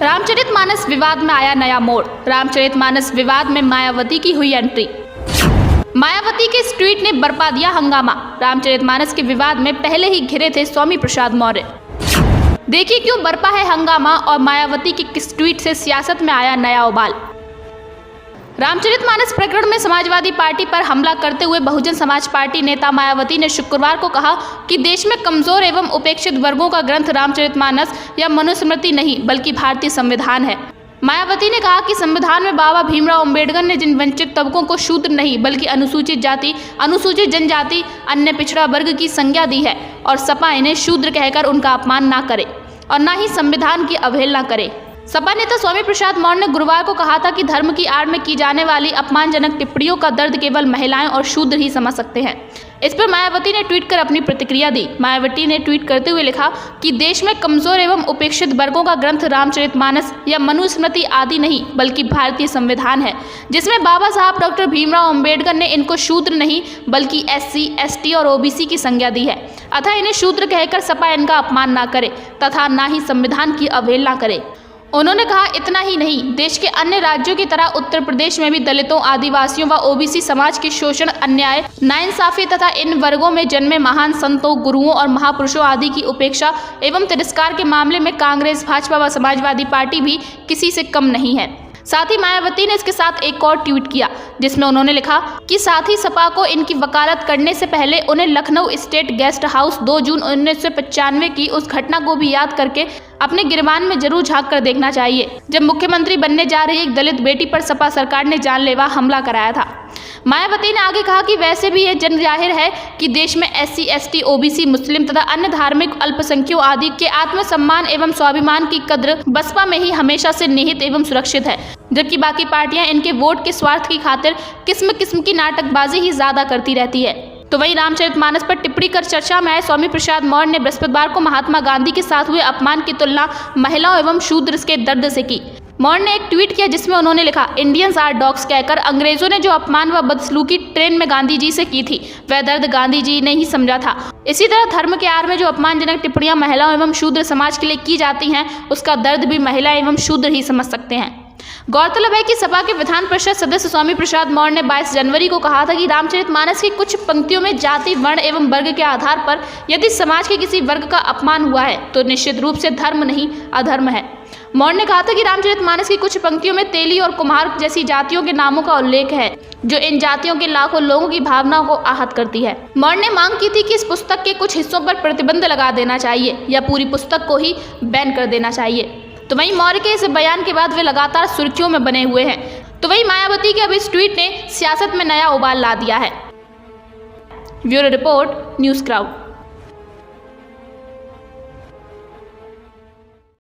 रामचरितमानस विवाद में आया नया मोड़। रामचरितमानस विवाद में मायावती की हुई एंट्री। मायावती के इस ट्वीट ने बरपा दिया हंगामा। रामचरितमानस के विवाद में पहले ही घिरे थे स्वामी प्रसाद मौर्य। देखिए क्यों बरपा है हंगामा और मायावती के किस ट्वीट से सियासत में आया नया उबाल। रामचरितमानस प्रकरण में समाजवादी पार्टी पर हमला करते हुए बहुजन समाज पार्टी नेता मायावती ने शुक्रवार को कहा कि देश में कमजोर एवं उपेक्षित वर्गों का ग्रंथ रामचरितमानस या मनुस्मृति नहीं बल्कि भारतीय संविधान है। मायावती ने कहा कि संविधान में बाबा भीमराव अंबेडकर ने जिन वंचित तबकों को शूद्र नहीं बल्कि अनुसूचित जाति, अनुसूचित जनजाति, अन्य पिछड़ा वर्ग की संज्ञा दी है और सपा इन्हें शूद्र कहकर उनका अपमान ना करे और न ही संविधान की अवहेलना करे। सपा नेता स्वामी प्रसाद मौर्य ने गुरुवार को कहा था कि धर्म की आड़ में की जाने वाली अपमानजनक टिप्पणियों का दर्द केवल महिलाएं और शूद्र ही समझ सकते हैं। इस पर मायावती ने ट्वीट कर अपनी प्रतिक्रिया दी। मायावती ने ट्वीट करते हुए लिखा कि देश में कमजोर एवं उपेक्षित वर्गों का ग्रंथ रामचरितमानस या मनुस्मृति आदि नहीं बल्कि भारतीय संविधान है, जिसमें बाबा साहब डॉक्टर भीमराव अंबेडकर ने इनको शूद्र नहीं बल्कि SC, ST और OBC की संज्ञा दी है। अतः इन्हें शूद्र कहकर सपा इनका अपमान न करे तथा न ही संविधान की अवहेलना करे। उन्होंने कहा इतना ही नहीं, देश के अन्य राज्यों की तरह उत्तर प्रदेश में भी दलितों, आदिवासियों व OBC समाज के शोषण, अन्याय, नाइंसाफी तथा इन वर्गों में जन्मे महान संतों, गुरुओं और महापुरुषों आदि की उपेक्षा एवं तिरस्कार के मामले में कांग्रेस, भाजपा व समाजवादी पार्टी भी किसी से कम नहीं है। साथ ही मायावती ने इसके साथ एक और ट्वीट किया जिसमें उन्होंने लिखा कि साथ ही सपा को इनकी वकालत करने से पहले उन्हें लखनऊ स्टेट गेस्ट हाउस 2 जून 1995 की उस घटना को भी याद करके अपने गिरबान में जरूर झांक कर देखना चाहिए, जब मुख्यमंत्री बनने जा रही एक दलित बेटी पर सपा सरकार ने जानलेवा हमला कराया था। मायावती ने आगे कहा कि वैसे भी यह जन जाहिर है कि देश में SC, ST, OBC, मुस्लिम तथा अन्य धार्मिक अल्पसंख्यकों आदि के आत्मसम्मान एवं स्वाभिमान की कद्र बसपा में ही हमेशा से निहित एवं सुरक्षित है, जबकि बाकी पार्टियां इनके वोट के स्वार्थ की खातिर किस्म किस्म की नाटकबाजी ही ज्यादा करती रहती है। तो वहीं रामचरितमानस पर टिप्पणी कर चर्चा में आए स्वामी प्रसाद मौर्य ने बृहस्पतिवार को महात्मा गांधी के साथ हुए अपमान की तुलना महिलाओं एवं शूद्र के दर्द से की। मौर्य ने एक ट्वीट किया जिसमें उन्होंने लिखा इंडियंस आर डॉग्स कहकर अंग्रेजों ने जो अपमान व बदसलूकी ट्रेन में गांधी जी से की थी वह दर्द गांधी जी ने ही समझा था। इसी तरह धर्म के आड़ में जो अपमानजनक टिप्पणियां महिलाओं एवं शूद्र समाज के लिए की जाती हैं उसका दर्द भी महिला एवं शूद्र ही समझ सकते हैं। गौरतलब है कि सपा के विधान परिषद सदस्य स्वामी प्रसाद मौर्य ने 22 जनवरी को कहा था कि रामचरितमानस की कुछ पंक्तियों में जाति, वर्ण एवं वर्ग के आधार पर यदि समाज के किसी वर्ग का अपमान हुआ है तो निश्चित रूप से धर्म नहीं अधर्म है। मौर्य ने कहा था कि रामचरितमानस की कुछ पंक्तियों में तेली और कुम्हार जैसी जातियों के नामों का उल्लेख है जो इन जातियों के लाखों लोगों की भावनाओं को आहत करती है। मौर्य ने मांग की थी कि इस पुस्तक के कुछ हिस्सों पर प्रतिबंध लगा देना चाहिए या पूरी पुस्तक को ही बैन कर देना चाहिए। तो वहीं मौर्य के इस बयान के बाद वे लगातार सुर्खियों में बने हुए हैं। तो वहीं मायावती के अब इस ट्वीट ने सियासत में नया उबाल ला दिया है। Bureau report, news crowd.